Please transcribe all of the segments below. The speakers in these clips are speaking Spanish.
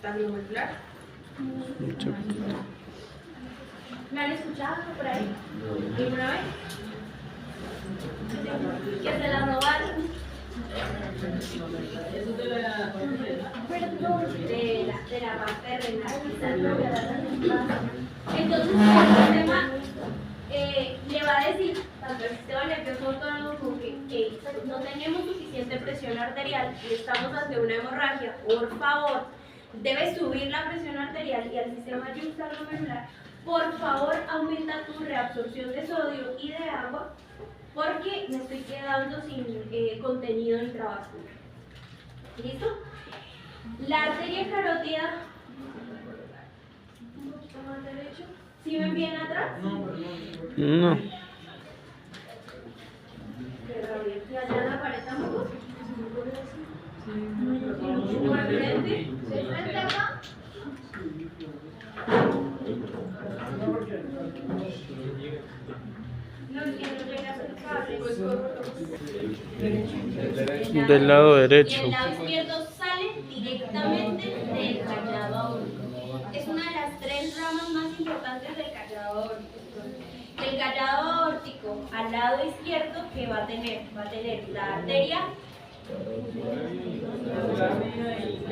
esternoglandular. ¿Me han escuchado por ahí? ¿Alguna vez? ¿Que se la robaron? De la parte renal. Entonces, el sistema le va a decir, tanto el sistema nervioso autónomo como que no tenemos suficiente presión arterial y estamos ante una hemorragia, por favor, debes subir la presión arterial y al sistema yuxtaglomerular, por favor, aumenta tu reabsorción de sodio y de agua, porque me estoy quedando sin contenido intravascular. ¿Listo? La arteria carótida, un poquito más derecho. ¿Sí ven bien atrás? No. ¿Y allá en la pared tampoco? ¿Por frente? ¿De frente acá? No entiendo, llega a ser cable. Del lado derecho. Y el lado izquierdo sale directamente del callado aórtico. Es una de las 3 ramas más importantes del callado aórtico. El callado aórtico al lado izquierdo, que va a tener la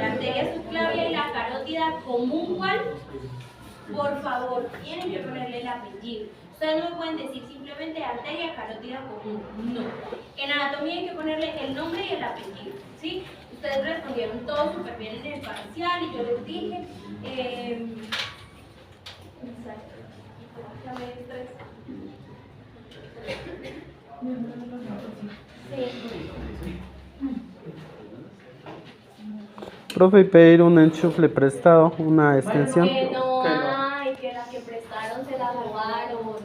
arteria subclavia y la carótida común. ¿Cuál? Por favor, tienen que ponerle el apellido. Ustedes no pueden decir simplemente arteria carótida común. No. En anatomía hay que ponerle el nombre y el apellido. ¿Sí? Ustedes respondieron todo súper bien en el parcial y yo les dije. Exacto. Profe, ¿y pedir un enchufle prestado, una extensión? Que no hay, que la que prestaron se la robaron.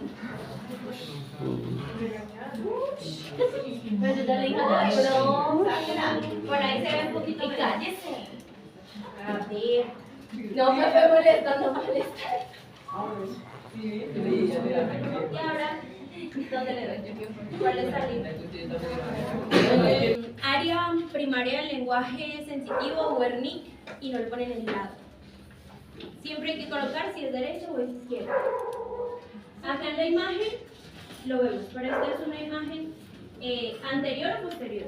Pero yo ya le dije a la profe, por ahí se ve un poquito. Y cállese. A ver. No me molesta, no molesta. Y ahora, ¿dónde le doy? ¿Cuál es la línea? Área primaria del lenguaje sensitivo, Wernicke, y no le ponen el lado. Siempre hay que colocar si es derecho o es izquierdo. Acá en la imagen lo vemos, pero esta es una imagen anterior o posterior.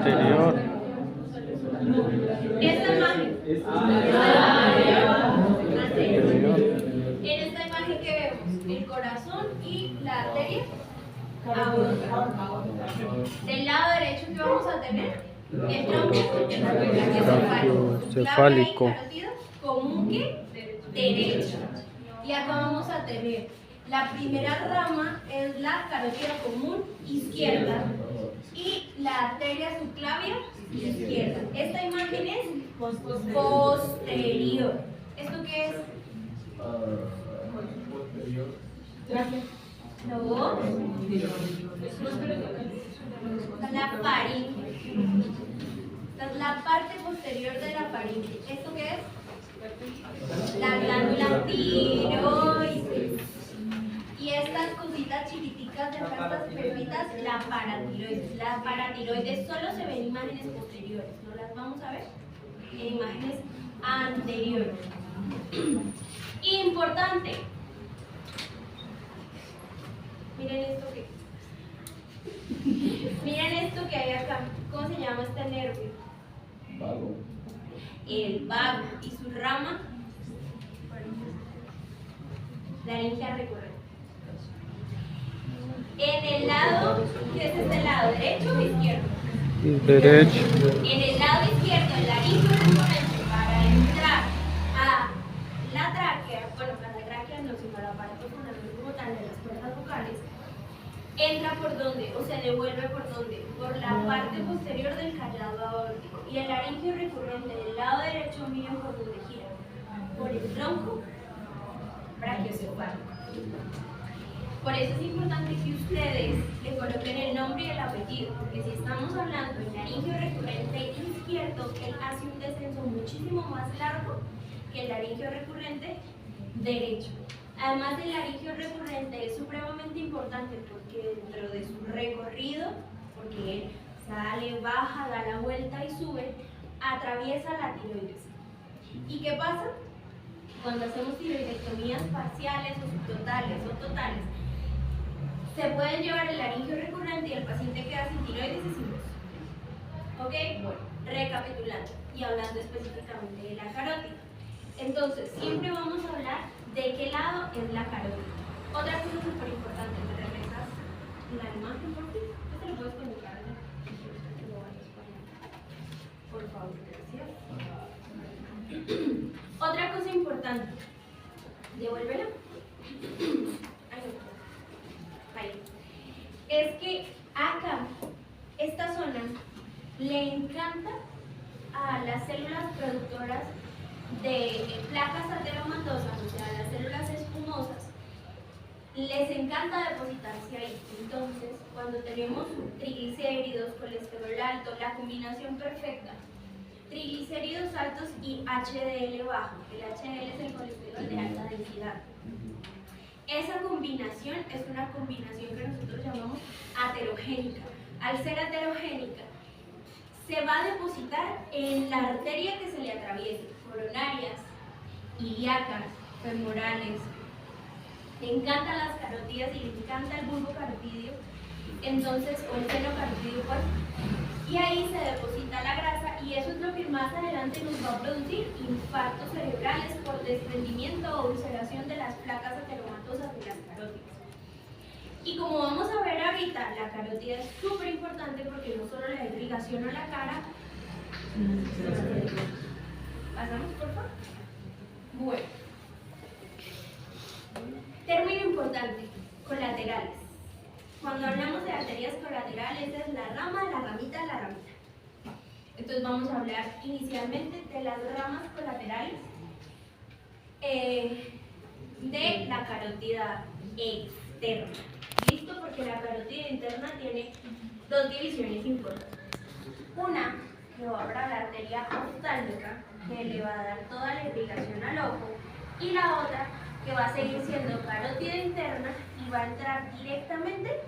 Anterior. Esta imagen. En esta imagen que vemos el corazón y la arteria aorta. Del lado derecho que vamos a tener el tronco Cefálico. común que derecho. Y acá vamos a tener la primera rama es la carótida común izquierda y la arteria subclavia izquierda. Esta imagen es posterior. ¿Esto qué es? Gracias. No. Esta es la faringe. Esta es la parte posterior de la faringe. ¿Esto qué es? La glándula tiroides. Y estas cositas chiquiticas de acá, estas pepitas, la paratiroides. La paratiroides solo se ven en imágenes posteriores, no las vamos a ver en imágenes anteriores. Importante. Miren esto miren esto que hay acá. ¿Cómo se llama este nervio? Vago. El vago. ¿Y su rama? Laringe recurrente. En el lado, ¿qué es este lado? ¿Derecho o izquierdo? Derecho. En el lado izquierdo, el laringe recurrente para entrar a la tráquea, bueno, para la tráquea no, sino al aparato fonador como tal de las cuerdas vocales, entra por dónde, o se devuelve por dónde, por la parte posterior del callado aórtico. Y el laringe recurrente del lado derecho, miren por dónde gira, por el tronco brachiocefálico. Por eso es importante que ustedes le coloquen el nombre y el apellido, porque si estamos hablando de laringe recurrente izquierdo, él hace un descenso muchísimo más largo que el laringe recurrente derecho. Además, el laringe recurrente es supremamente importante porque dentro de su recorrido sale, baja, da la vuelta y sube, atraviesa la tiroides. ¿Y qué pasa? Cuando hacemos tiroidectomías parciales o subtotales o totales, se pueden llevar el laringio recurrente y el paciente queda sin tiroides y sin voz. ¿Ok? Bueno, recapitulando y hablando específicamente de la carótida. Entonces, siempre vamos a hablar de qué lado es la carótida. Otra cosa súper importante, ¿me regresas la imagen por ti? ¿Este lo puedes conectar? Por favor, gracias. Otra cosa importante, devuélvela. Ahí. Es que acá, esta zona, le encanta a las células productoras de placas ateromatosas, o sea, las células espumosas, les encanta depositarse ahí. Entonces, cuando tenemos triglicéridos, colesterol alto, la combinación perfecta, triglicéridos altos y HDL bajo. El HDL es el colesterol de alta densidad. Esa combinación es una combinación que nosotros llamamos aterogénica. Al ser aterogénica, se va a depositar en la arteria que se le atraviese, coronarias, ilíacas, femorales. Le encantan las carótidas y le encanta el bulbo carotidio, entonces, o el seno carotidio, pues, y ahí se deposita la grasa y eso es lo que más adelante nos va a producir infartos cerebrales por desprendimiento o ulceración de las placas ateromatosas de las carótidas. Y como vamos a ver ahorita, la carótida es súper importante porque no solo le da irrigación a la cara. ¿Pasamos, por favor? Bueno. Término importante, colaterales. Cuando hablamos de arterias colaterales es la rama, la ramita, la ramita. Entonces vamos a hablar inicialmente de las ramas colaterales de la carótida externa. ¿Listo? Porque la carótida interna tiene dos divisiones importantes. Una que va a hablar la arteria oftálmica, que le va a dar toda la irrigación al ojo, y la otra que va a seguir siendo carótida interna y va a entrar directamente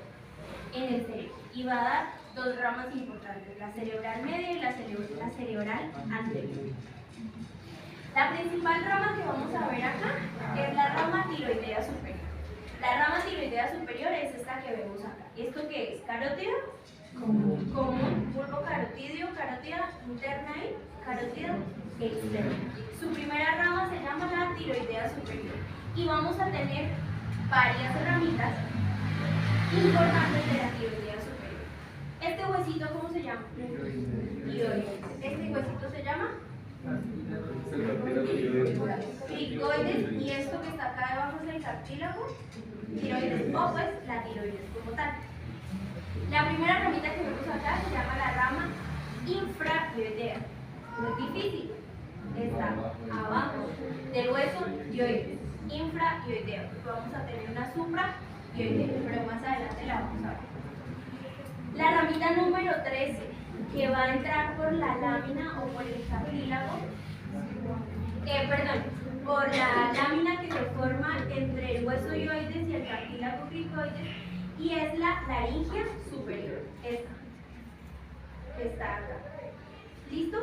en el cerebro y va a dar dos ramas importantes, la cerebral media y la cerebral anterior. La principal rama que vamos a ver acá es la rama tiroidea superior. La rama tiroidea superior es esta que vemos acá. ¿Esto qué es? Carótida común, bulbo carotidio, carótida interna y carótida externa. Su primera rama se llama la tiroidea superior y vamos a tener varias ramitas importantes de la tiroidea superior. ¿Este huesito cómo se llama? Tiroides. ¿Este huesito se llama? Cricoides. ¿Y esto que está acá debajo es el cartílago? Tiroides, o pues la tiroides como tal. La primera ramita que vemos acá se llama la rama infratiroidea. No es difícil. Está abajo del hueso dioides, infratiroidea. Vamos a tener una supratiroidea, pero más adelante la vamos a ver. La ramita número 13, que va a entrar por la lámina o por el cartílago, por la lámina que se forma entre el hueso dioides y el cartílago cricoides, y es la laringe superior. Esta que está acá. ¿Listo?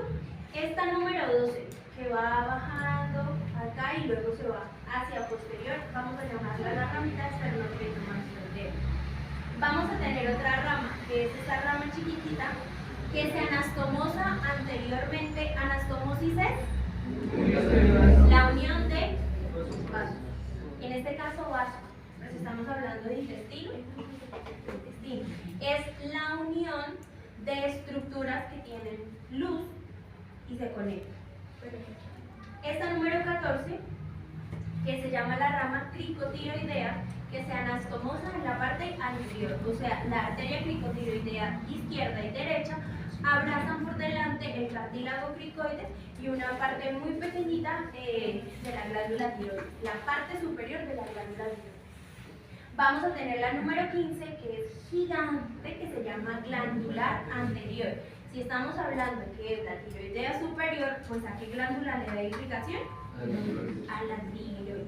Esta número 12, que va bajando acá y luego se va hacia posterior, vamos a llamarla la ramita esternocleidomastoidea. Vamos a tener otra rama, que es esta rama chiquitita, que se anastomosa anteriormente. Anastomosis es la unión de vasos. En este caso vasos, pues estamos hablando de intestino. Es la unión de estructuras que tienen luz y se conectan. Esta número 14, que se llama la rama cricotiroidea, que se anastomosa en la parte anterior, o sea, la arteria cricotiroidea izquierda y derecha abrazan por delante el cartílago cricoides y una parte muy pequeñita de la glándula tiroides, la parte superior de la glándula tiroides. Vamos a tener la número 15, que es gigante, que se llama glandular anterior. Si estamos hablando que es la tiroidea superior, pues ¿a qué glándula le da irrigación? A la tiroides.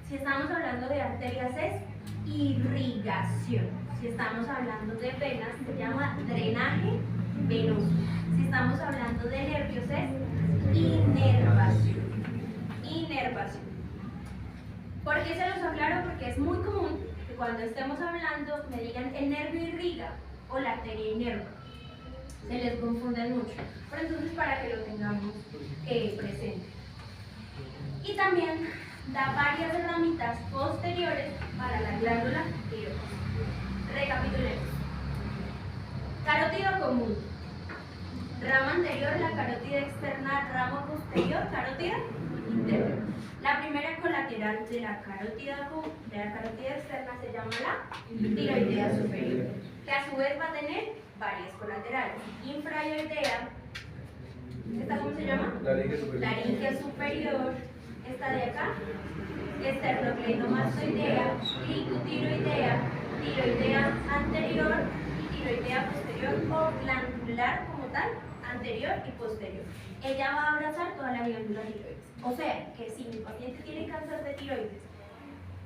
Si estamos hablando de arterias es irrigación. Si estamos hablando de venas, se llama drenaje venoso. Si estamos hablando de nervios es inervación. Inervación. ¿Por qué se los aclaro? Porque es muy común que cuando estemos hablando me digan el nervio irriga o la arteria inerva. Se les confunden mucho. Pero entonces para que lo tengamos presente. Y también da varias ramitas posteriores para la glándula tiroides. Recapitulemos. Carótida común. Rama anterior, la carótida externa, rama posterior, carótida interna. La primera colateral de la carótida externa se llama la tiroidea superior, que a su vez va a tener varias colaterales. Infraioidea, ¿esta cómo se llama? Laringe superior. Esta de acá, esternocleidomastoidea, glicotiroidea, tiroidea anterior y tiroidea posterior o glandular como tal, anterior y posterior. Ella va a abrazar toda la glándula tiroides. O sea, que si mi paciente tiene cáncer de tiroides,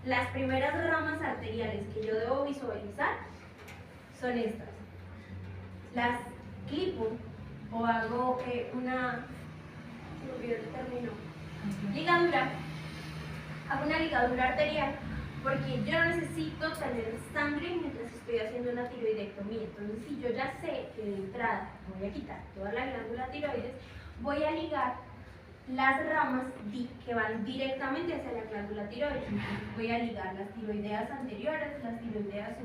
las primeras ramas arteriales que yo debo visualizar son estas. Las clipo o hago una... se me olvidó el término. Ligadura, hago una ligadura arterial porque yo no necesito tener sangre mientras estoy haciendo una tiroidectomía. Entonces, si yo ya sé que de entrada voy a quitar toda la glándula tiroides, voy a ligar las ramas que van directamente hacia la glándula tiroides. Entonces, voy a ligar las tiroideas anteriores, las tiroideas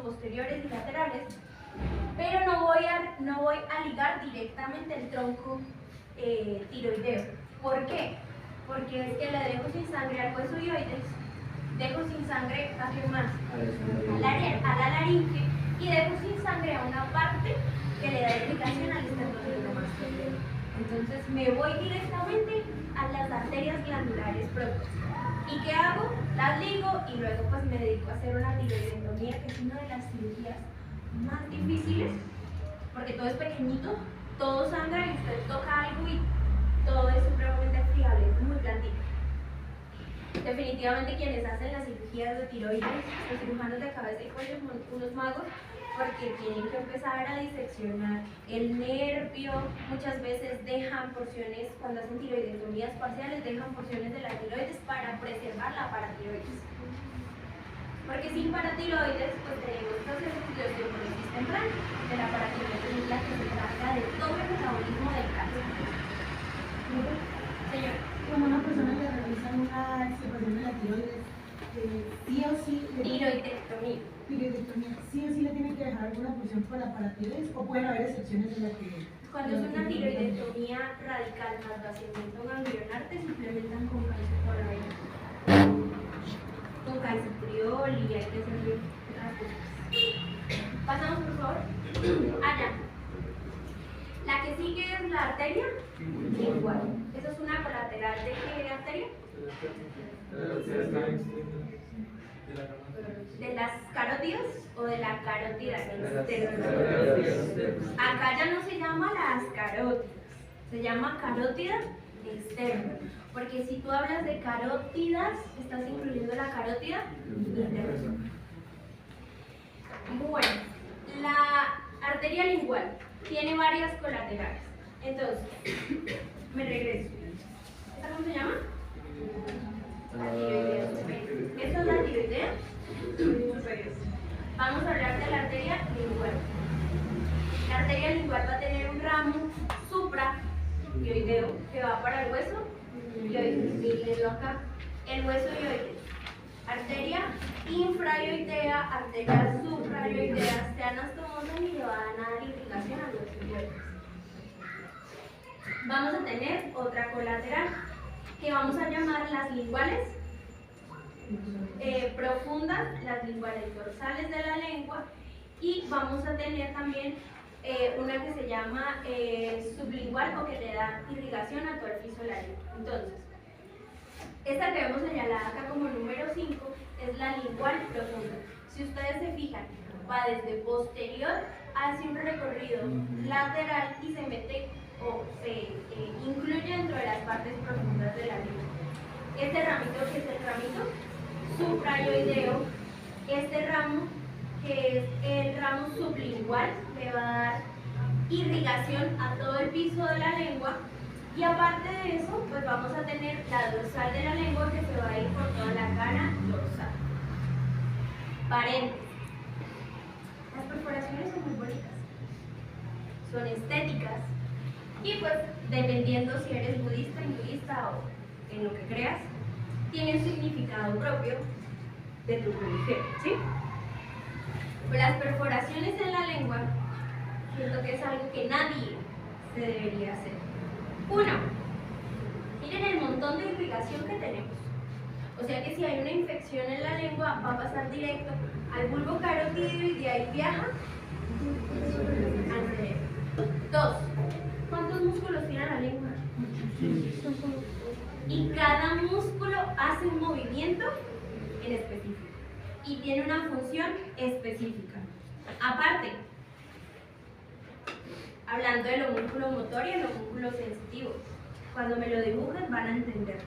posteriores y laterales, pero no voy a ligar directamente el tronco tiroideo. ¿Por qué? Porque es que le dejo sin sangre al hueso ioides, dejo sin sangre a qué más, a la laringe, y dejo sin sangre a una parte que le da irrigación al esternocleidomastoideo. Entonces me voy directamente a las arterias glandulares propias. ¿Y qué hago? Las ligo y luego pues me dedico a hacer una tiroidectomía, que es una de las cirugías más difíciles, porque todo es pequeñito, todo sangra y usted toca algo y todo es supremamente friable, es muy blandito. Definitivamente quienes hacen las cirugías de tiroides, los cirujanos de cabeza y cuello son unos magos, porque tienen que empezar a diseccionar el nervio. Muchas veces dejan porciones, cuando hacen tiroidectomías parciales, dejan porciones de la tiroides para preservar la paratiroides. Porque sin paratiroides, pues tenemos procesos de osteoporosis temprana. De la paratiroides es la que se encarga de todo el metabolismo del cáncer. Señor. Como una persona le realizan una extirpación de la tiroides, sí o sí Tiroidectomía. sí o sí le tienen que dejar alguna porción para la paratiroides, o pueden haber excepciones en la que... Cuando es una tiroidectomía radical más vaciamiento ganglionar, te suplementan con calcio por la vena. Con calcitriol y hay que hacer otras cosas. Pasamos por favor. Allá. La que sigue es la arteria lingual. ¿Eso es una colateral de qué arteria? ¿De las carótidas o de la carótida externa? Acá ya no se llama las carótidas, se llama carótida externa. Porque si tú hablas de carótidas, estás incluyendo la carótida interna. Bueno, la arteria lingual tiene varias colaterales. Entonces, me regreso. ¿Esta cómo se llama? La tiroidea superior. ¿Esta es la tiroidea superior? Vamos a hablar de la arteria lingual. La arteria lingual va a tener un ramo suprayoideo que va para el hueso ioides. Mírenlo acá. El hueso ioides. Arteria infrayoidea, arteria suprayoidea, se anastomosan y le van a dar irrigación al hueso ioides. Vamos a tener otra colateral que vamos a llamar las linguales profundas, las linguales dorsales de la lengua, y vamos a tener también una que se llama sublingual o que le da irrigación a todo el piso de la lengua. Entonces, esta que vemos señalada acá como número 5 es la lingual profunda. Si ustedes se fijan, va desde posterior hacia un recorrido lateral y se mete o se incluye dentro de las partes profundas de la lengua. Este ramito, que es el ramito suprayoideo, este ramo, que es el ramo sublingual, le va a dar irrigación a todo el piso de la lengua. Y aparte de eso, pues vamos a tener la dorsal de la lengua que se va a ir por toda la cara dorsal. Paréntesis. Las perforaciones son muy bonitas, son estéticas y pues dependiendo si eres budista, hinduista o en lo que creas, tiene un significado propio de tu religión, ¿sí? Pues las perforaciones en la lengua, siento que es algo que nadie se debería hacer. Uno, miren el montón de irrigación que tenemos. O sea que si hay una infección en la lengua, va a pasar directo al bulbo carótido y de ahí viaja al cerebro. Dos, ¿cuántos músculos tiene la lengua? Y cada músculo hace un movimiento en específico y tiene una función específica. Aparte, hablando de lo músculo motor y de lo músculo sensitivo, cuando me lo dibujen van a entender.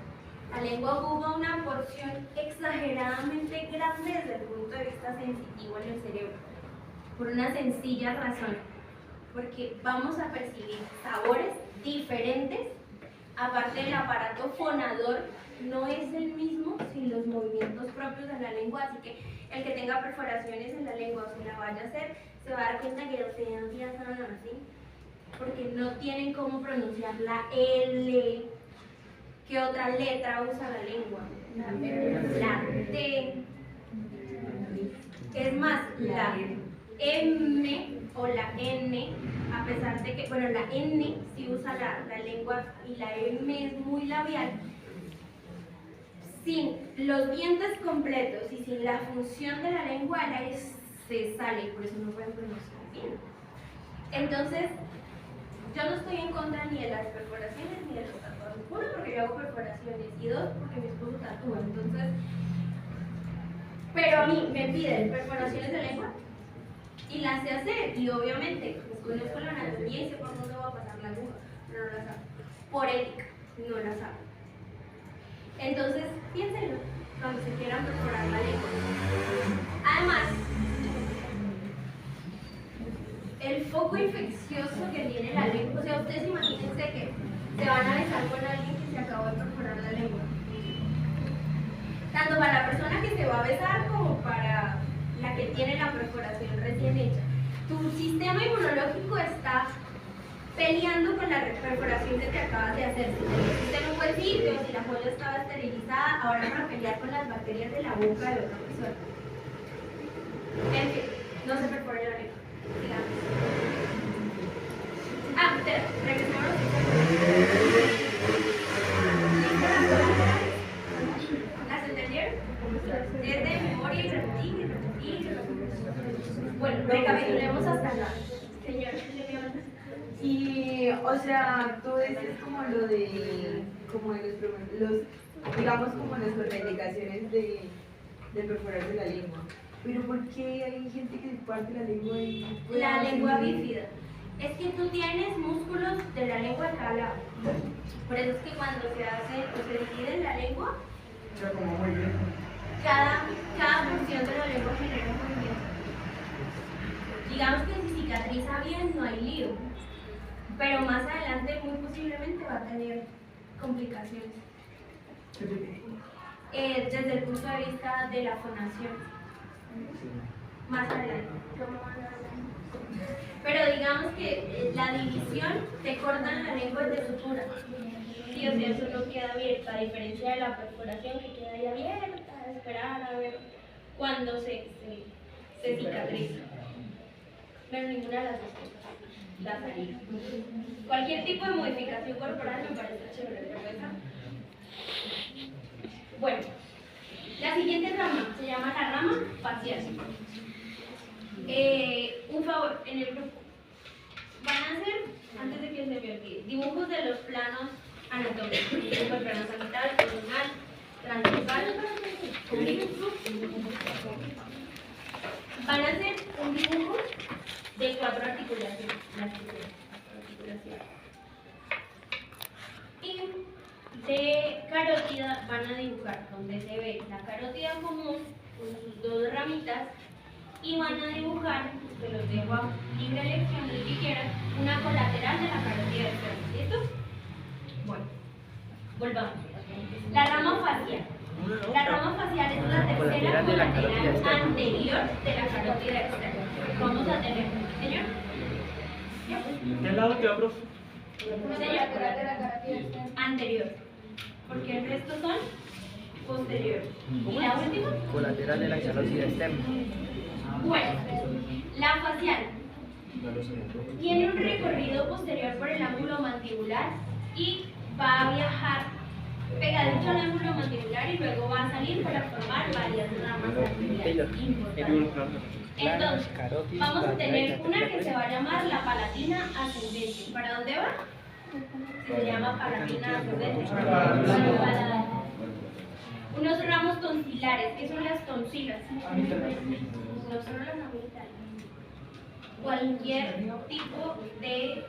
La lengua ocupa una porción exageradamente grande desde el punto de vista sensitivo en el cerebro, por una sencilla razón, porque vamos a percibir sabores diferentes. Aparte, el aparato fonador no es el mismo sin los movimientos propios de la lengua, así que el que tenga perforaciones en la lengua o se la vaya a hacer, se va a dar cuenta que los días son así, porque no tienen cómo pronunciar la L. ¿Qué otra letra usa la lengua? La T. Es más, la M o la N, a pesar de que, bueno, la N sí usa la lengua y la M es muy labial. Sin los dientes completos y sin la función de la lengua, el aire se sale, por eso no pueden pronunciar bien. Entonces, yo no estoy en contra ni de las perforaciones ni de los tatuajes. Uno, porque yo hago perforaciones, y dos, porque mi esposo tatúa. Entonces, pero a mí me piden perforaciones de lengua y las sé hacer, y obviamente pues conozco la anatomía y sé por dónde va a pasar la aguja, pero no las hago. Por ética, no las hago. Entonces, piénsenlo cuando se quieran perforar la lengua. Además, el foco infeccioso que tiene la lengua, o sea, ustedes imagínense que se van a besar con alguien que se acabó de perforar la lengua. Tanto para la persona que se va a besar como para la que tiene la perforación recién hecha. Tu sistema inmunológico está peleando con la perforación que te acabas de hacer. Si te hiciste un buen sitio, si la joya estaba esterilizada, ahora van a pelear con las bacterias de la boca de otra persona. En fin, no se perfora la lengua. Sigamos. Espera, regresemos. ¿Las entendieron? Es de memoria y repetir. Bueno, recapitulemos hasta acá. Señor, y, o sea, tú dices como lo de, como de los digamos como las contraindicaciones de perforarse la lengua. Pero ¿por qué hay gente que parte la lengua y puede la hacer lengua bien? bífida. Es que tú tienes músculos de la lengua de cada lado. Por eso es que cuando se hace o se divide la lengua, cada porción de la lengua genera un movimiento. Digamos que si cicatriza bien no hay lío, pero más adelante muy posiblemente va a tener complicaciones. Desde el punto de vista de la fonación. Más adelante. Pero digamos que la división te cortan la lengua de sutura. Sí, o sea, eso no queda abierto, a diferencia de la perforación que queda ahí abierta, a esperar a ver cuando se cicatriza. Pero ninguna de las dos cosas da salida. Cualquier tipo de modificación corporal me parece chévere, ¿verdad? Bueno, la siguiente rama se llama la rama facial. Un favor, en el grupo van a hacer, antes de que se me olvide, dibujos de los planos anatómicos, dibujo de plano sagital, coronal, transversal, oblicuo. Van a hacer un dibujo de 4 articulaciones. Y de carótida van a dibujar donde se ve la carótida común con sus 2 ramitas y van a dibujar, que lo les dejo a libre elección del que quieran, una colateral de la carótida externa. ¿Listo? Bueno, volvamos. La rama facial. La rama facial es la tercera colateral anterior de la carótida externa. Vamos a tener, señor. ¿Qué lado queda, profe? Señor. Anterior. Porque el resto son posterior. ¿Y la última? Colateral de la carótida externa. Bueno, la facial tiene un recorrido posterior por el ángulo mandibular y va a viajar pegadito al ángulo mandibular y luego va a salir para formar varias ramas arteriales importantes. Entonces, vamos a tener una que se va a llamar la palatina ascendente. ¿Para dónde va? Se llama palatina ascendente. Unos ramos tonsilares. ¿Qué son las tonsilas? No solo las amiritales. Cualquier tipo de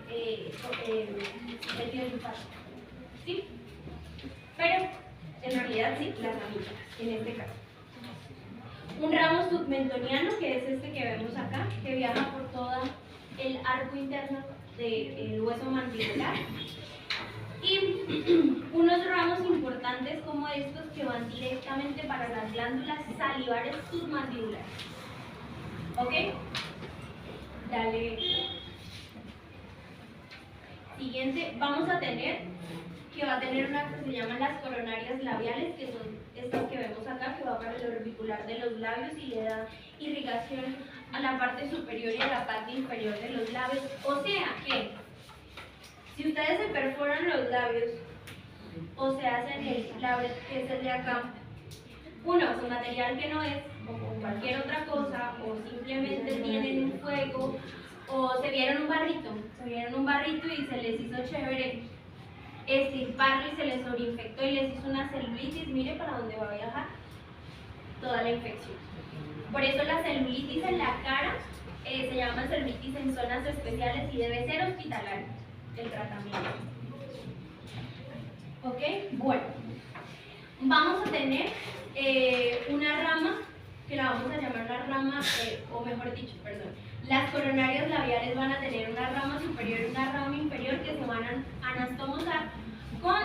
linfático. ¿Sí? Pero en realidad sí, las amígdalas, en este caso. Un ramo submentoniano, que es este que vemos acá, que viaja por todo el arco interno del hueso mandibular. Y unos ramos importantes como estos que van directamente para las glándulas salivares submandibulares. ¿Ok? Dale. Siguiente, vamos a tener que va a tener una que se llaman las coronarias labiales, que son estas que vemos acá, que va para el orbicular de los labios y le da irrigación a la parte superior y a la parte inferior de los labios. O sea que, si ustedes se perforan los labios o se hacen el labret, que es el de acá, uno, con material que no es, o con cualquier otra cosa, o simplemente tienen un fuego, o se vieron un barrito y se les hizo chévere estirparlo y se les sobreinfectó y les hizo una celulitis, mire para dónde va a viajar toda la infección. Por eso la celulitis en la cara se llama celulitis en zonas especiales y debe ser hospitalaria el tratamiento. ¿Ok? Bueno, vamos a tener una rama que la vamos a llamar la rama, o mejor dicho, perdón, las coronarias labiales van a tener una rama superior y una rama inferior que se van a anastomosar con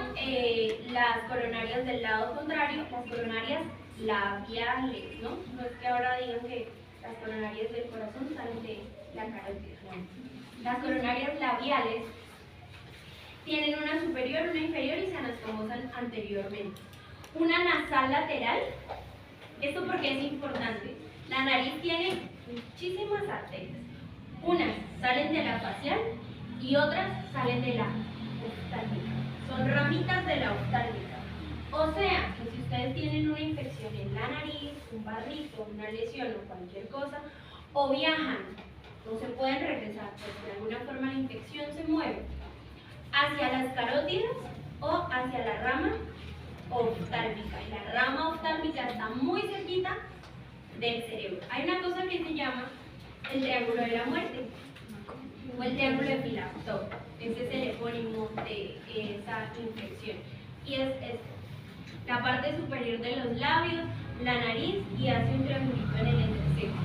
las coronarias del lado contrario, las coronarias labiales, ¿no? No es que ahora digan que las coronarias del corazón salen de la carótida, no. Las coronarias labiales tienen una superior, una inferior y se anastomosan anteriormente. Una nasal lateral, esto porque es importante. La nariz tiene muchísimas arterias. Unas salen de la facial y otras salen de la oftálmica. Son ramitas de la oftálmica. O sea, que si ustedes tienen una infección en la nariz, un barrito, una lesión o cualquier cosa, o viajan, no se pueden regresar, porque de alguna forma la infección se mueve hacia las carótidas o hacia la rama oftálmica. Y la rama oftálmica está muy cerquita del cerebro. Hay una cosa que se llama el triángulo de la muerte o el triángulo de Pilato. Ese es el epónimo de esa infección. Y es la parte superior de los labios, la nariz y hace un triangulito en el entrecejo.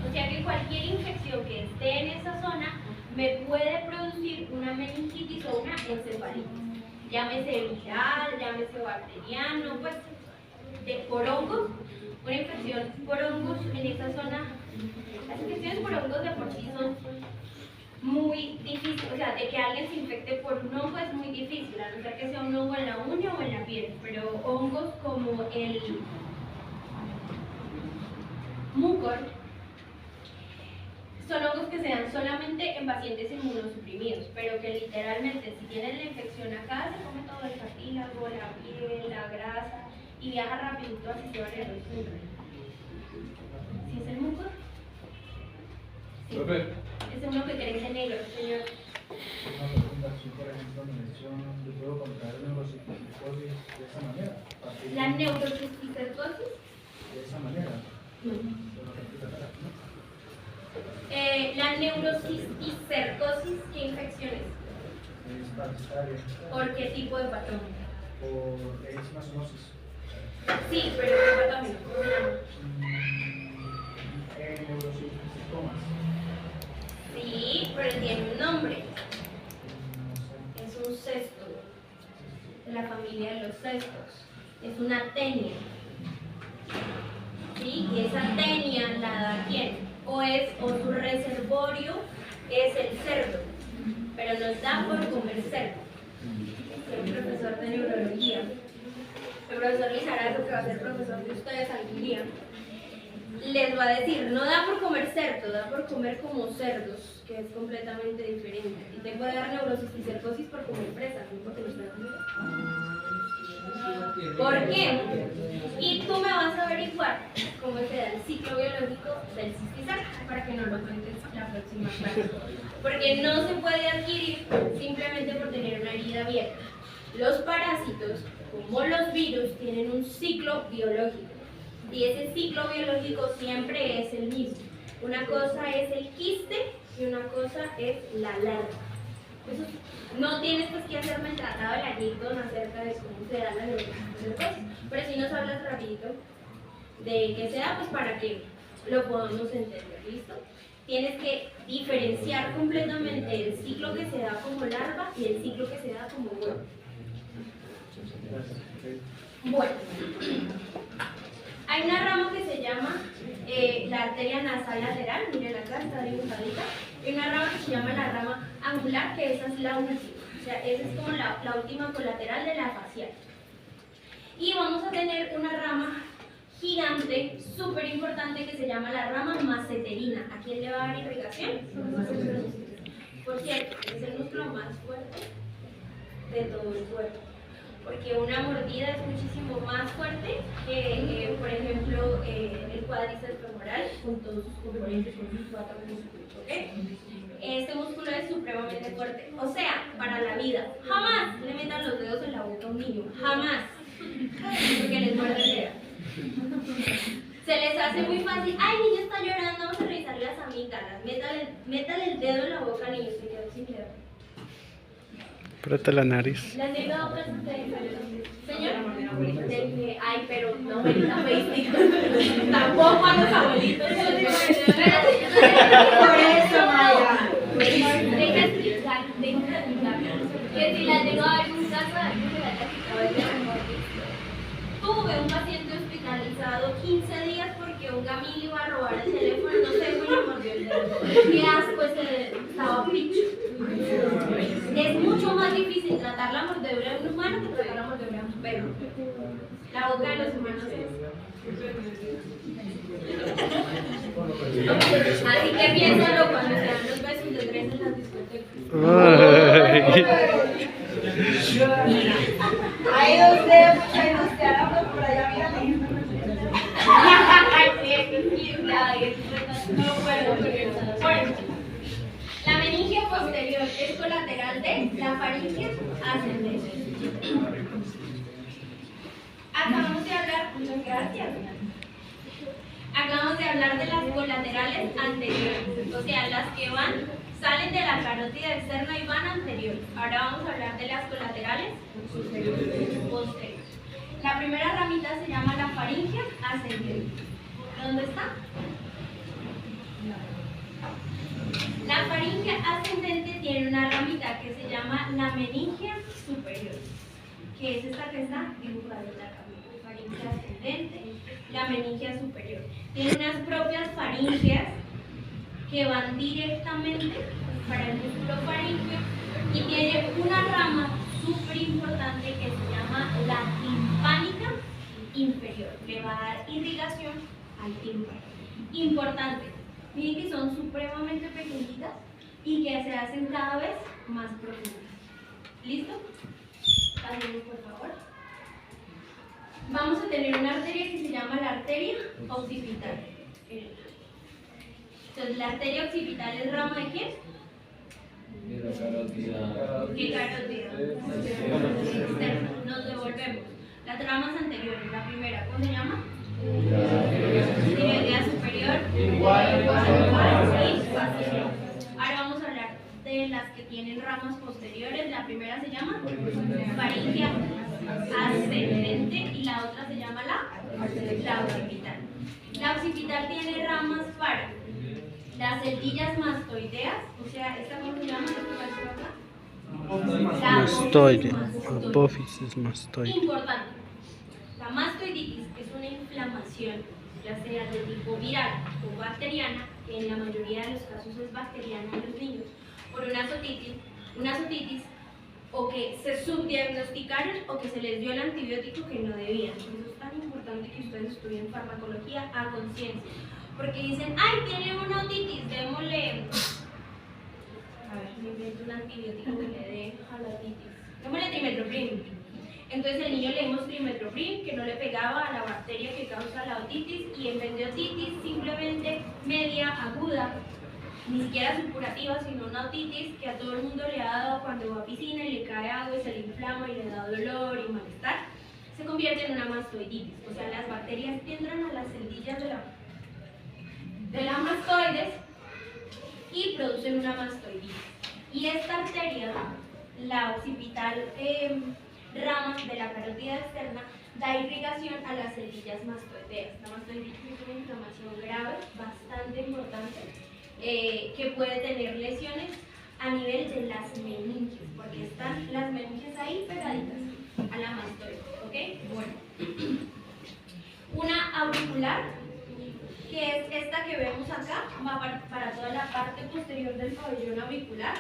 O sea que cualquier infección que esté en esa zona me puede producir una meningitis o una encefalitis. Llámese viral, llámese bacteriano, pues por hongos, una infección por hongos en esa zona. Las infecciones por hongos de por sí son muy difíciles, o sea, de que alguien se infecte por un hongo es muy difícil, a no ser que sea un hongo en la uña o en la piel, pero hongos como el mucor son hongos que se dan solamente en pacientes inmunosuprimidos, pero que literalmente si tienen la infección acá se come todo el cartílago, la piel, la grasa y viaja rapidito al sistema nervioso central. ¿Sí es el mucor? Sí. Es uno que crece negro, señor. Una pregunta, si por ejemplo me menciono, yo puedo contraer neurocisticercosis de esa manera. ¿La neurocisticercosis? De esa manera. No. ¿No? La neurocisticercosis, ¿qué infecciones? Es parasitaria. ¿Por qué tipo de patógeno? Por erismatosis. Sí, pero ¿qué patógeno? ¿Cómo se llama? Neurocisticercomas. tiene un nombre. Es un cesto de la familia de los cestos. Es una tenia. ¿Sí? Y esa tenia la da quién? O su reservorio es el cerdo, pero nos da por comer cerdo. El profesor de neurología, el profesor Lizarazo, que va a ser profesor de ustedes algún día, les va a decir, no da por comer cerdo, da por comer como cerdos, que es completamente diferente. Y te puede dar neurosis y cercosis por comer presas, no porque no está comiendo. ¿Por qué? Y tú me vas a averiguar cómo se da el ciclo biológico del cistizar, para que no lo cuentes la próxima clase. Porque no se puede adquirir simplemente por tener una herida abierta. Los parásitos, como los virus, tienen un ciclo biológico. Y ese ciclo biológico siempre es el mismo. Una cosa es el quiste y una cosa es la larva. Eso, no tienes pues que hacerme el tratado de la Newton acerca de cómo se da la neurosis, pero si nos hablas rapidito de qué se da, pues para que lo podamos entender, ¿listo? Tienes que diferenciar completamente el ciclo que se da como larva y el ciclo que se da como huevo. Bueno, hay una rama que se llama la arteria nasal lateral, miren acá está dibujadita, y una rama que se llama la rama angular, que esa es la última, o sea, esa es como la última colateral de la facial. Y vamos a tener una rama gigante, súper importante, que se llama la rama maceterina. ¿A quién le va a dar irrigación? Por cierto, es el músculo más fuerte de todo el cuerpo, porque una mordida es muchísimo más fuerte que, por ejemplo, el cuádriceps femoral con todos sus componentes, con sus 4 músculos, ¿ok? Este músculo es supremamente fuerte, o sea, para la vida. Jamás le metan los dedos en la boca a un niño, jamás, porque les muerde el dedo. Se les hace muy fácil, ay, niño está llorando, vamos a revisar las amígdalas, métale el dedo en la boca al niño, se quedó sin dedo. Aprieta la nariz. ¿Le han llegado casos de señor? De que, ay, pero no me está feístico. Tampoco a los abuelitos. Por eso, Maya. Deja explicar. Que si le han llegado a algún caso, alguien se le haya quitado el dedo. Tuve un paciente hospitalizado 15 días porque un gamín iba a robar el teléfono, no sé, fue y le mordió el dedo. Qué asco ese dedo, estaba picho. Es mucho más difícil tratar la mordedura de un humano que tratar la mordedura de un perro. La boca de los humanos es. Así que piénsalo cuando se dan los besos de 3 en las discotecas. Hay dos dedos, hay dos teatros por allá, mírale. Bueno, la meninge posterior es colateral de la faringe ascendente. Acabamos de hablar, muchas gracias. Acabamos de hablar de las colaterales anteriores, o sea, las que salen de la carótida externa y van anterior. Ahora vamos a hablar de las colaterales posteriores. La primera ramita se llama la faringe ascendente. ¿Dónde está? La faringe ascendente tiene una ramita que se llama la meninge superior, que es esta que está dibujada en la ramita. Faringe ascendente, la meninge superior. Tiene unas propias faringeas que van directamente para el músculo faríngeo y tiene una rama súper importante que se llama la timpánica inferior. Le va a dar irrigación al tímpano. Importante, miren que son supremamente pequeñitas y que se hacen cada vez más profundas. ¿Listo? Pasemos por favor. Vamos a tener una arteria que se llama la arteria occipital. Entonces, la arteria occipital es rama de quién? ¿Qué carótida? Externa. Nos devolvemos. Las ramas anteriores, la primera, ¿cómo se llama? Tiroidea superior. Igual. Ahora vamos a hablar de las que tienen ramas posteriores. La primera se llama faringe ascendente y la otra se llama la occipital. La occipital tiene ramas para Las celdillas mastoideas, o sea, ¿esta cómo se llama? Mastoide. Apófisis mastoide. Importante. La mastoiditis es una inflamación, ya sea de tipo viral o bacteriana, que en la mayoría de los casos es bacteriana en los niños, por una otitis, o que se subdiagnosticaron o que se les dio el antibiótico que no debían. Por eso es tan importante que ustedes estudien farmacología a conciencia. Porque dicen, ay, tiene una otitis, démosle, a ver, me invento un antibiótico que le dé a la otitis, démosle trimethoprim. Entonces el niño le dimos trimethoprim que no le pegaba a la bacteria que causa la otitis, y en vez de otitis simplemente media aguda, ni siquiera supurativa, sino una otitis que a todo el mundo le ha dado cuando va a piscina y le cae agua y se le inflama y le da dolor y malestar, se convierte en una mastoiditis. O sea, las bacterias entran a las celdillas de la mastoides y producen una mastoiditis. Y esta arteria, la occipital rama de la carótida externa, da irrigación a las celdillas mastoideas. La mastoiditis es una inflamación grave, bastante importante, que puede tener lesiones a nivel de las meninges, porque están las meninges ahí pegaditas a la mastoide, ¿ok? Bueno, una auricular, que es esta que vemos acá, va para toda la parte posterior del pabellón auricular.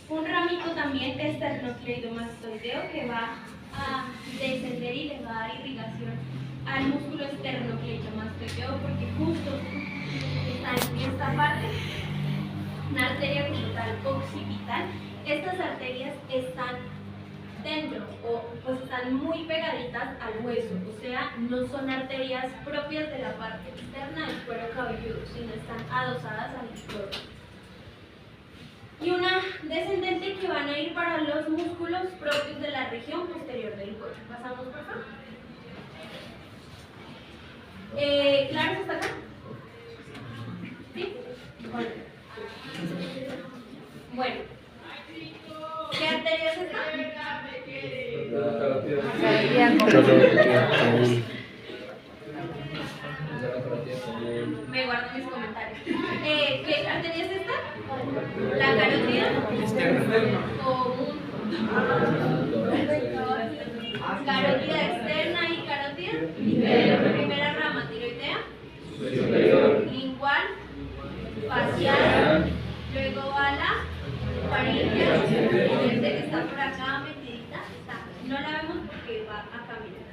Un ramito también esternocleidomastoideo que va a descender y le va a dar irrigación al músculo esternocleidomastoideo, porque justo está en esta parte una arteria occipital occipital. Estas arterias están dentro o pues están muy pegaditas al hueso, o sea, no son arterias propias de la parte externa del cuero cabelludo, sino están adosadas al cuero. Y una descendente que van a ir para los músculos propios de la región posterior del cuello. Pasamos, por favor. ¿Claro hasta acá? ¿Sí? Bueno. ¿Qué arteria es esta? Me guardo mis comentarios. ¿Qué arteria es esta? La carótida común. Carótida externa y carótida. Primera rama, tiroidea. Lingual. Facial. Luego va la faríngea. Este que está por acá metidita. No la vemos porque va a caminar.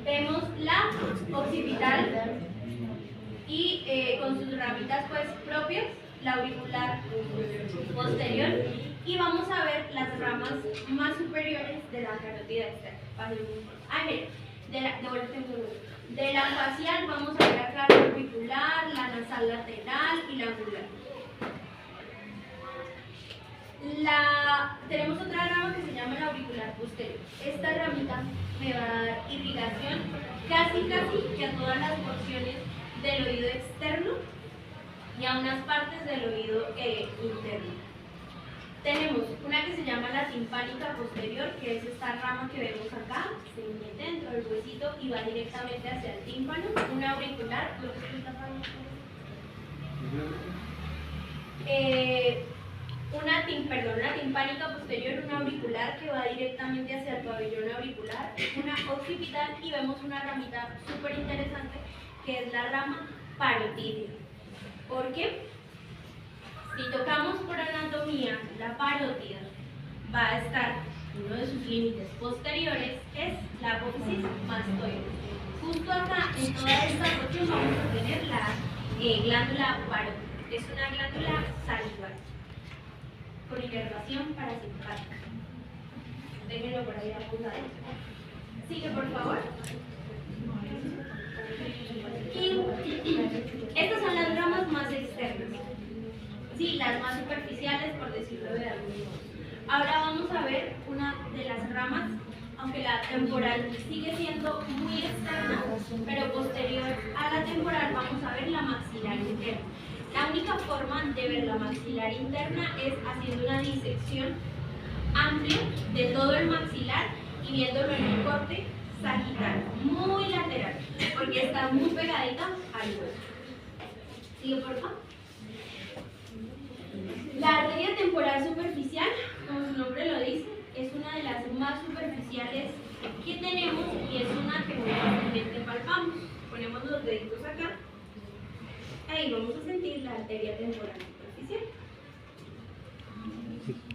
Vemos la occipital y con sus ramitas pues propias, la auricular posterior, y vamos a ver las ramas más superiores de la carótida externa. Ay, mira, de la facial vamos a ver acá la auricular, la nasal lateral y la angular. Tenemos otra rama que se llama la auricular posterior. Esta ramita me va a dar irrigación casi que a todas las porciones del oído externo y a unas partes del oído interno. Tenemos una que se llama la timpánica posterior, que es esta rama que vemos acá, se mete dentro del huesito y va directamente hacia el tímpano. Una auricular, una timpánica posterior, una auricular que va directamente hacia el pabellón auricular, una occipital, y vemos una ramita súper interesante que es la rama parotídea. ¿Por qué? Si tocamos por anatomía, la parótida va a estar, uno de sus límites posteriores es la apófisis mastoide. Justo acá, en toda esta porción, vamos a tener la glándula parótida, que es una glándula salival con inervación parasimpática. Déjenlo por ahí apuntado. Sigue, por favor. Y estas son las ramas más externas. Sí, las más superficiales, por decirlo de algún modo. Ahora vamos a ver una de las ramas, aunque la temporal sigue siendo muy externa, pero posterior a la temporal vamos a ver la maxilar interna. La única forma de ver la maxilar interna es haciendo una disección amplia de todo el maxilar y viéndolo en un corte sagital, muy lateral, porque está muy pegadita al hueso. Sigue, por favor. La arteria temporal superficial, como su nombre lo dice, es una de las más superficiales que tenemos y es una que muy fácilmente palpamos. Ponemos los deditos acá. Ahí vamos a sentir la arteria temporal superficial.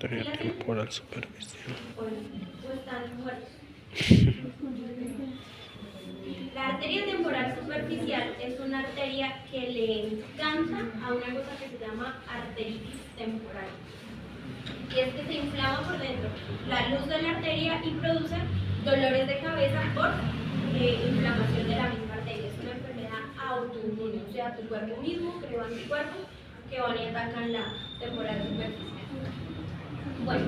Arteria temporal superficial. O están muertos. La arteria temporal superficial es una arteria que le encanta a una cosa que se llama arteritis temporal. Y es que se inflama por dentro la luz de la arteria y produce dolores de cabeza por inflamación de la misma arteria. Es una enfermedad autoinmune, o sea, tu cuerpo mismo creó anticuerpos que van y atacan la temporal superficial. Bueno,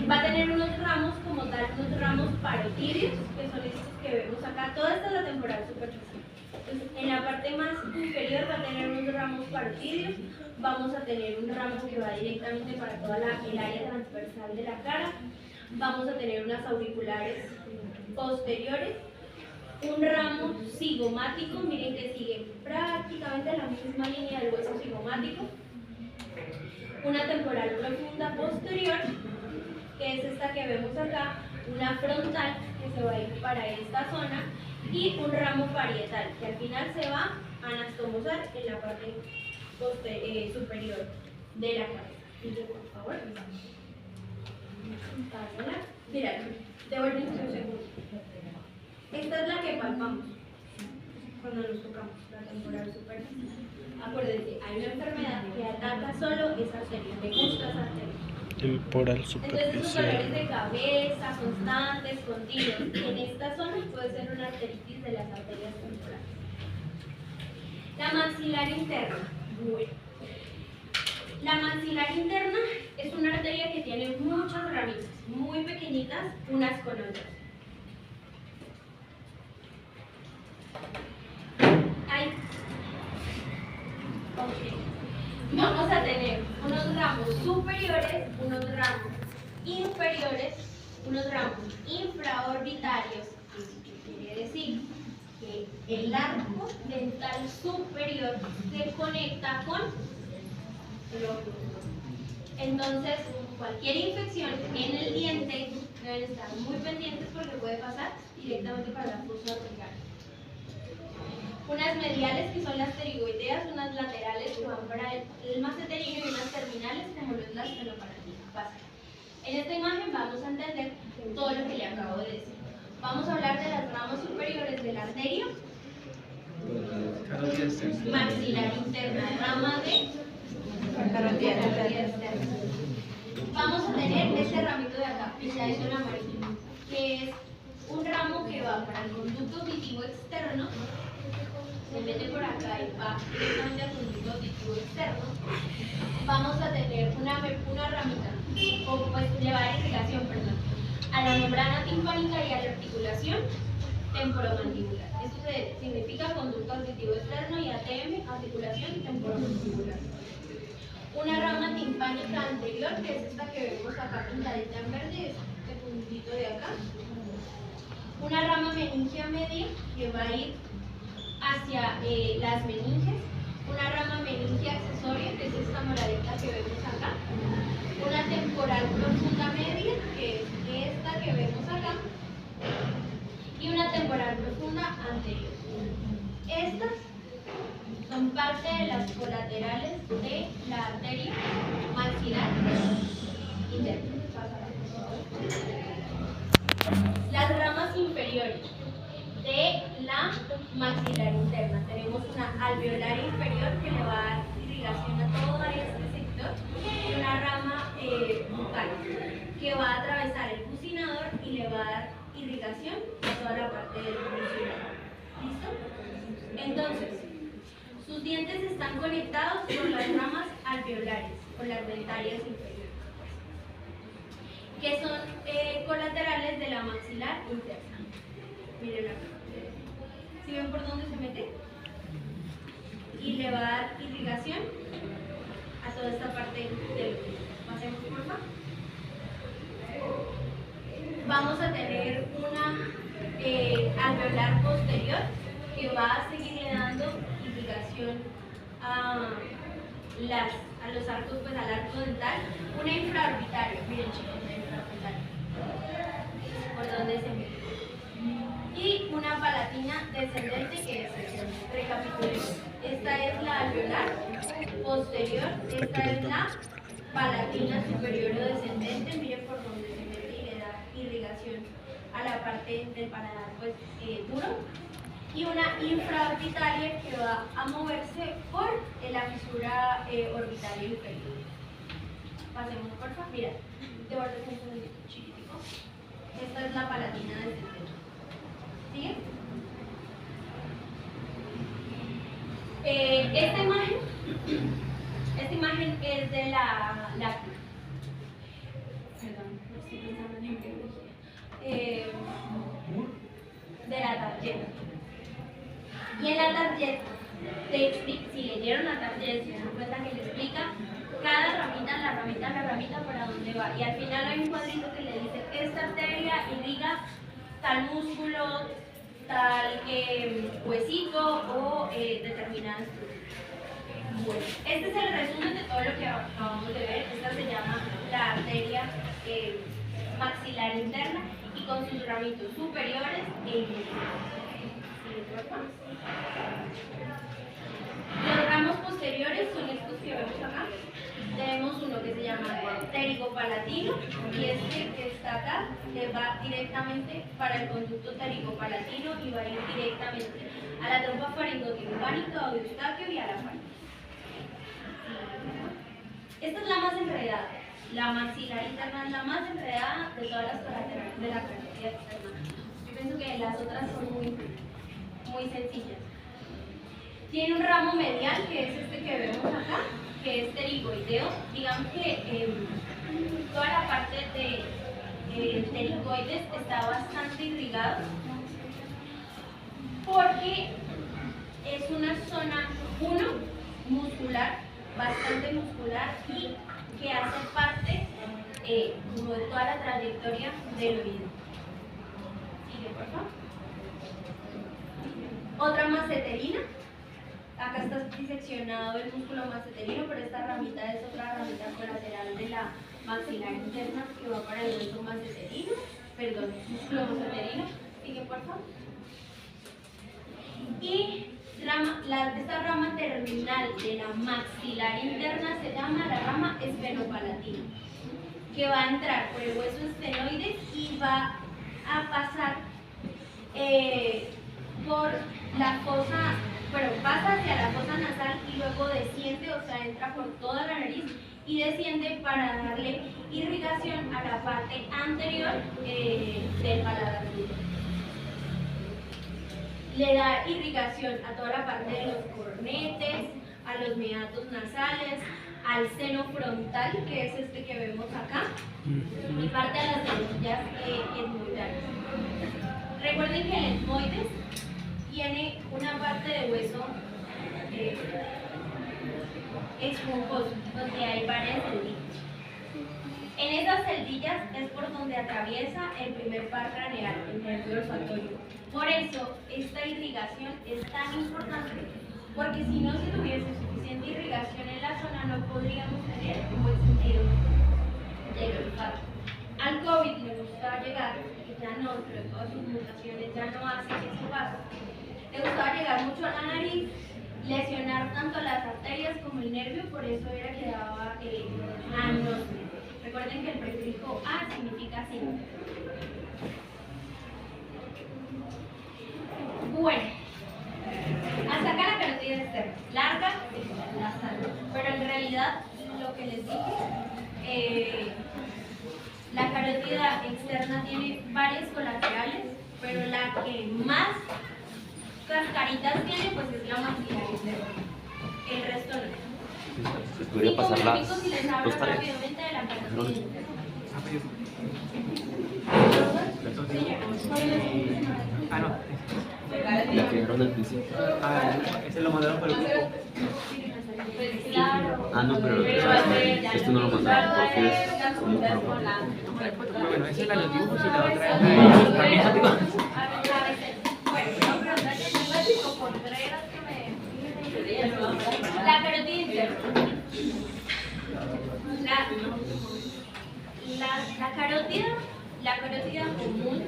va a tener unos ramos como tal, unos ramos parotídeos, que son estos que vemos acá. Toda esta es la temporal superficial. Entonces, en la parte más inferior va a tener unos ramos parotídeos. Vamos a tener un ramo que va directamente para toda el área transversal de la cara. Vamos a tener unas auriculares posteriores. Un ramo cigomático, miren que sigue prácticamente la misma línea del hueso cigomático. Una temporal profunda posterior, que es esta que vemos acá, una frontal que se va a ir para esta zona y un ramo parietal que al final se va a anastomosar en la parte superior de la cabeza. Mire, por favor. Mira, devuelven un segundo. Esta es la que palpamos cuando nos tocamos, la temporal superficial. Acuérdense, hay una enfermedad que ataca solo esa arteria, te gusta esa arteria. Temporal Entonces, esos dolores superficial. de cabeza, constantes, continuos, en esta zona puede ser una arteritis de las arterias temporales. La maxilar interna. Bueno. La maxilar interna es una arteria que tiene muchas ramitas, muy pequeñitas, unas con otras. Ahí. Ok. Vamos a tener unos ramos superiores, unos ramos inferiores, unos ramos infraorbitarios. ¿Qué quiere decir? Que el arco dental superior se conecta con el óculo. Entonces, cualquier infección en el diente deben estar muy pendientes porque puede pasar directamente para la fosa orbital. Unas mediales que son las pterigoideas, unas laterales que van para el maceterino y unas terminales como lo es la esfenoparatida básica. En esta imagen vamos a entender todo lo que le acabo de decir. Vamos a hablar de las ramas superiores de la arteria maxilar interna, rama de carótida externa. Vamos a tener este ramito de acá, pintadito en amarillo, que es un ramo que va para el conducto auditivo externo. Se mete por acá y va directamente al conducto auditivo externo. Vamos a tener una ramita, o pues le va a dar irrigación, perdón, a la membrana timpánica y a la articulación temporomandibular. Esto significa conducto auditivo externo y ATM, articulación temporomandibular. Una rama timpánica anterior, que es esta que vemos acá pintadita en verde, este puntito de acá. Una rama meningia media que va a ir hacia las meninges. Una rama meningia accesoria, que es esta moradita que vemos acá. Una temporal profunda media, que es esta que vemos acá. Y una temporal profunda anterior. Estas son parte de las colaterales de la arteria maxilar interna. Las ramas inferiores de la maxilar interna. Tenemos una alveolar inferior que le va a dar irrigación a todo este sector y una rama bucal que va a atravesar el bucinador y le va a dar irrigación a toda la parte del bucinador. ¿Listo? Entonces, sus dientes están conectados con las ramas alveolares, con las dentarias inferiores, que son colaterales de la maxilar interna. Miren acá. ¿Sí ven por dónde se mete? Y le va a dar irrigación a toda esta parte del oído. Pasemos, por favor. Vamos a tener una alveolar posterior que va a seguirle dando irrigación a los arcos, pues al arco dental, una infraorbitaria, miren chicos, una infraorbitaria, por donde se mete, y una palatina descendente que es, recapitulemos, esta es la alveolar posterior, esta es la palatina superior o descendente, miren por donde se mete y le da irrigación a la parte del paladar pues duro, y una infraorbitaria que va a moverse por la fisura orbitaria inferior. Pasemos por favor, mira, devuelve un segundito chiquitico. Esta es la palatina descendente. ¿Sigue? Esta imagen es de la perdón, no estoy pensando en biología. De la tarjeta. Y en la tarjeta, si leyeron la tarjeta, se dan cuenta que le explica cada ramita para dónde va. Y al final hay un cuadrito que le dice, esta arteria irriga tal músculo, tal huesito o determinada estructura. Bueno, este es el resumen de todo lo que acabamos de ver. Esta se llama la arteria maxilar interna y con sus ramitos superiores e inferiores. Los ramos posteriores son estos que vemos acá. Tenemos uno que se llama pterigopalatino y este que está acá que va directamente para el conducto pterigopalatino y va a ir directamente a la trompa faringotimpánica o de Eustaquio y a la faringe. Esta es la más enredada. La maxilar interna es la más enredada de todas las colaterales de la carótida externa. Yo pienso que las otras son muy sencillas. Tiene un ramo medial, que es este que vemos acá, que es pterigoideo. Digamos que toda la parte de pterigoides está bastante irrigado porque es una zona, muscular, bastante muscular y que hace parte como de toda la trayectoria del oído. Sigue, por favor. Otra maceterina. Acá está diseccionado el músculo maceterino, pero esta ramita es otra ramita colateral de la maxilar interna que va para el hueso maceterino, perdón, músculo maceterino. Sigue, por favor. Y esta rama terminal de la maxilar interna se llama la rama esfenopalatina, que va a entrar por el hueso esfenoides y va a pasar por la fosa, pero pasa hacia la fosa nasal y luego desciende, o sea, entra por toda la nariz y desciende para darle irrigación a la parte anterior del paladar duro. Le da irrigación a toda la parte de los cornetes, a los meatos nasales, al seno frontal, que es este que vemos acá, y parte de las semillas etmoidales. Recuerden que el etmoides tiene una parte de hueso esponjoso, donde hay varias celdillas. En esas celdillas es por donde atraviesa el primer par craneal, el nervio olfatorio. Por eso, esta irrigación es tan importante, porque si no se tuviese suficiente irrigación en la zona, no podríamos tener un buen sentido del olfato. Al COVID le gustaba llegar, y ya no, pero todas sus mutaciones ya no hacen ese paso. Le gustaba llegar mucho a la nariz, lesionar tanto las arterias como el nervio, por eso era que daba anosmia. Recuerden que el prefijo A significa sí. Bueno, hasta acá la carótida externa, larga, pero en realidad lo que les dije, la carótida externa tiene varias colaterales, pero la que más cascaritas tiene pues es la maxilar externa, el resto no. Les podría pasar las Si les hablo dos tareas. rápidamente de la carótida interna. Ah, no. La que dieron al principio. Ah, ese lo mandaron por el grupo. Claro. Ah, no, pero esto no lo mandaron porque es como un programa. Bueno, esa es la de los dibujos y la otra es la de la misma. Bueno, no, pero Contreras que me... La carótida interna. La carótida común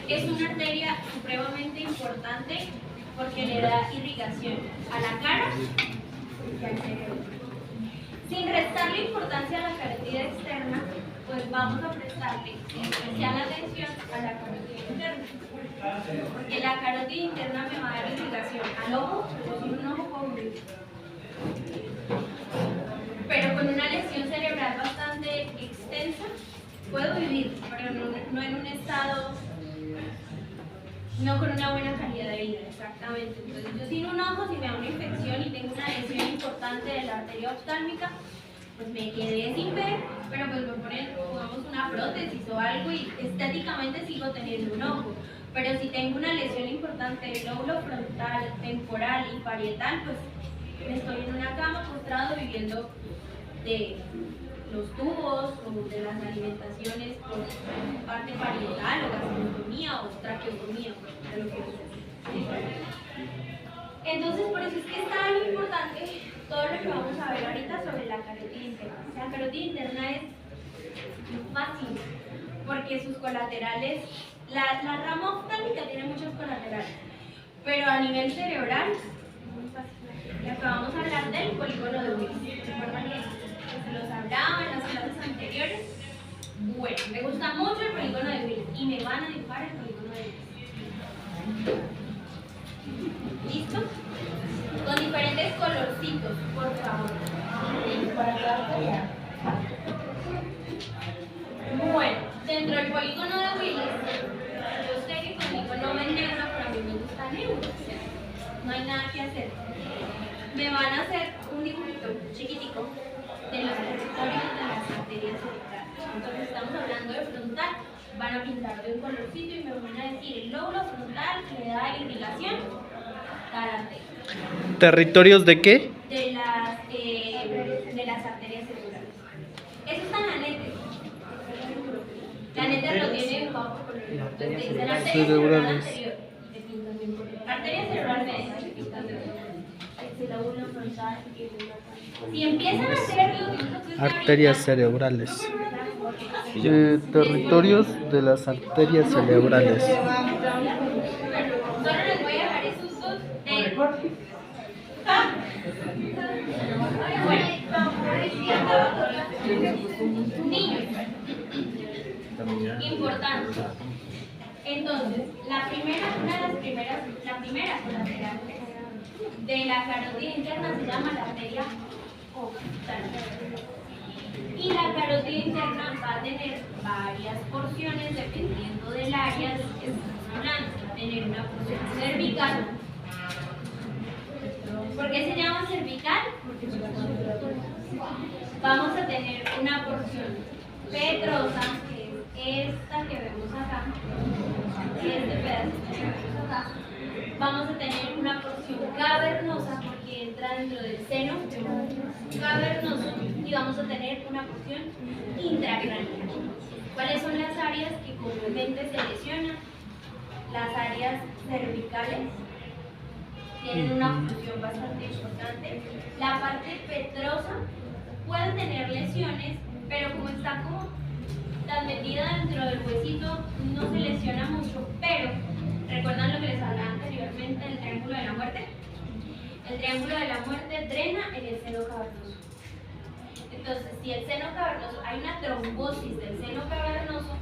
es una arteria supremamente importante porque le da irrigación a la cara y al cerebro. Sin restarle importancia a la carótida externa, pues vamos a prestarle especial atención a la carótida interna. Porque la carótida interna me va a dar irrigación al ojo, si un ojo puedo vivir. Pero con una lesión cerebral bastante extensa, puedo vivir, pero no en un estado, no con una buena calidad de vida, exactamente. Entonces, yo sin un ojo, si me da una infección y tengo una lesión importante de la arteria oftálmica, pues me quedé sin ver, pero pues me ponen, pongamos una prótesis o algo y estéticamente sigo teniendo un ojo. Pero si tengo una lesión importante del lóbulo frontal, temporal y parietal, pues me estoy en una cama postrado viviendo de los tubos o de las alimentaciones por parte parietal o gastrostomía o traqueotomía, de lo que sea. Entonces, por eso es que es tan importante todo lo que vamos a ver ahorita sobre la carótida interna. La carótida interna es fácil porque sus colaterales, la rama oftálmica tiene muchos colaterales, pero a nivel cerebral es muy fácil. Y acabamos de hablar del polígono de Willis. ¿Recuerdan que se los hablaba en las clases anteriores? Bueno, me gusta mucho el polígono de Willis y me van a dibujar el polígono de Willis. ¿Listo? Con diferentes colorcitos, por favor. Bueno, dentro del polígono de Willis, yo sé que conmigo no ven negro, pero a mí me gusta negro. No hay nada que hacer. Me van a hacer un dibujito chiquitico de los territorios de las arterias cerebrales. Entonces estamos hablando de frontal, van a pintar de un colorcito y me van a decir el lóbulo frontal que le da irrigación a la arteria. ¿Territorios de qué? De las arterias cerebrales. Eso está en la nete. La nete lo tiene dibujado por color. Entonces te dicen arteria cerebral anterior y te pintan de un color. Arteria cerebral media y te pintan de un color. El lóbulo frontal y si empiezan a hacer los dibujos Arterias cerebrales. Territorios de las arterias cerebrales. Solo les voy a dejar esos dos niños. Importante. Entonces, la primera colateral de la carótida interna se llama la arteria oftálmica. Y la carótida interna va a tener varias porciones dependiendo del área de lo que estamos hablando. Va a tener una porción cervical. ¿Por qué se llama cervical? Porque vamos a tener una porción petrosa, que es esta que vemos acá, este pedacito que vemos acá. Vamos a tener una porción cavernosa porque entra dentro del seno cavernoso y vamos a tener una porción intracraneal. ¿Cuáles son las áreas que comúnmente se lesionan? Las áreas cervicales tienen una función bastante importante. La parte petrosa puede tener lesiones, pero como está como tan metida dentro del huesito, no se lesiona mucho, pero ¿recuerdan lo que les hablaba anteriormente del triángulo de la muerte? El triángulo de la muerte drena en el seno cavernoso. Entonces, si el seno cavernoso, hay una trombosis del seno cavernoso,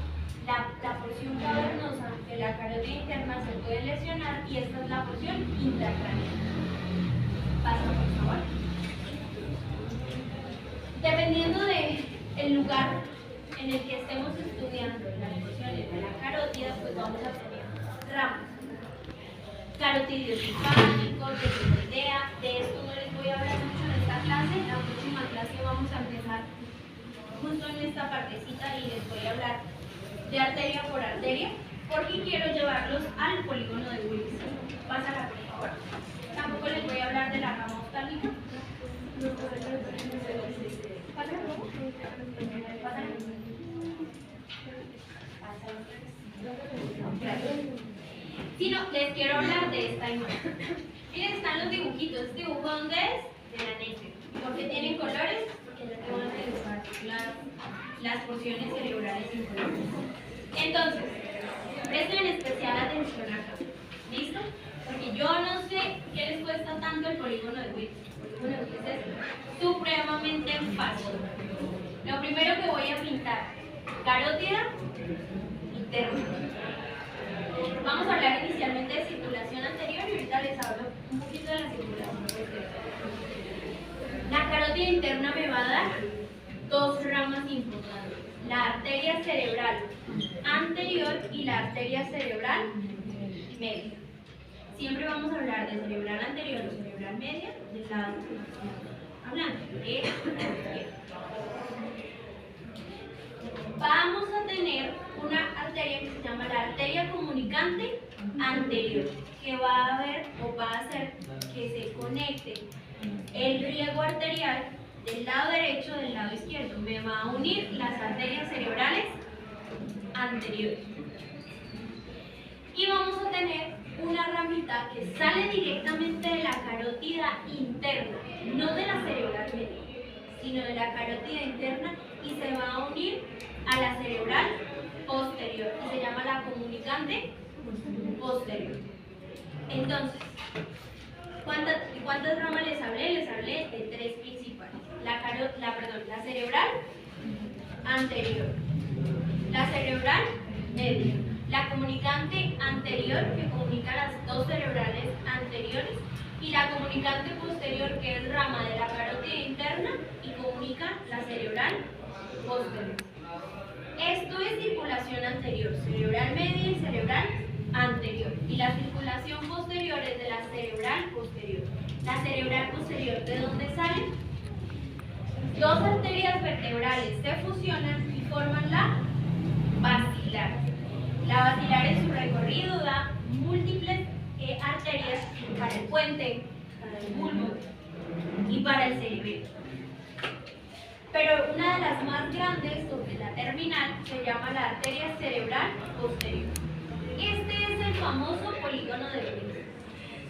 la porción cavernosa de la carótida interna se puede lesionar y esta es la porción intracraneal. Pasa, por favor. Dependiendo del lugar en el que estemos estudiando las porciones de la carótida, pues vamos a tener ramas. Carotidio simpático, tetrapledea. De esto no les voy a hablar mucho en esta clase. En la próxima clase vamos a empezar justo en esta partecita y les voy a hablar de arteria por arteria, porque quiero llevarlos al polígono de Willis. Pásala, por favor. Tampoco les voy a hablar de la rama oftálmica. Pásala, por favor. Pásala. Gracias. Si no, les quiero hablar de esta imagen. Miren, están los dibujitos. ¿Este dibujo dónde es? del anexo. ¿Por qué tienen colores? Porque ya te van a realizar las porciones cerebrales en colores. Entonces, presten especial atención acá. ¿Listo? Porque yo no sé qué les cuesta tanto el polígono de Willis. El polígono de Willis es supremamente fácil. Lo primero que voy a pintar, carótida interna. Vamos a hablar inicialmente de circulación anterior y ahorita les hablo un poquito de la circulación posterior. La carótida interna me va a dar dos ramas importantes, la arteria cerebral anterior y la arteria cerebral media. Siempre vamos a hablar de cerebral anterior o cerebral media del lado que estamos hablando, de la izquierda. Vamos a tener una arteria que se llama la arteria comunicante anterior, que va a hacer que se conecte el riego arterial del lado derecho del lado izquierdo. Me va a unir las arterias cerebrales anteriores. Y vamos a tener una ramita que sale directamente de la carótida interna, no de la cerebral media, sino de la carótida interna, y se va a unir a la cerebral posterior y se llama la comunicante posterior. Entonces, ¿cuántas ramas les hablé? Les hablé de tres principales. La cerebral anterior, la cerebral media, la comunicante anterior, que comunica las dos cerebrales anteriores, y la comunicante posterior, que es rama de la carótida interna y comunica la cerebral posterior. Esto es circulación anterior, cerebral media y cerebral anterior. Y la circulación posterior es de la cerebral posterior. La cerebral posterior, ¿de dónde sale? Dos arterias vertebrales se fusionan y forman la basilar. La basilar en su recorrido da múltiples arterias para el puente, para el bulbo y para el cerebelo. Pero una de las más grandes, sobre la terminal, se llama la arteria cerebral posterior. Este es el famoso polígono de Willis.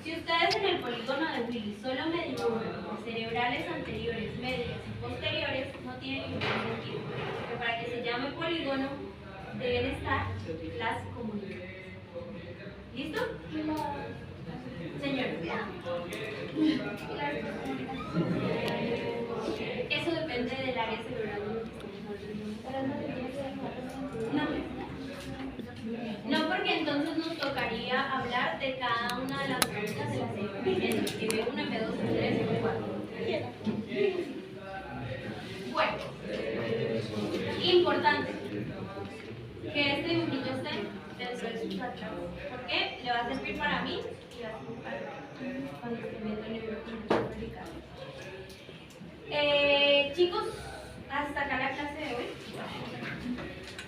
Si ustedes en el polígono de Willis solo me dibujan las cerebrales anteriores, medias y posteriores, no tiene ningún sentido. Porque para que se llame polígono deben estar las comunicaciones. ¿Listo? Señor. Eso depende del área cerebral. No, porque entonces nos tocaría hablar de cada una de las ramas de la célula, que B1, B2, B3, B4. Bueno, importante que este dibujito esté dentro de sus archivos. ¿Por qué? Le va a servir para mí y va a servir para cuando esté viendo el libro. Chicos,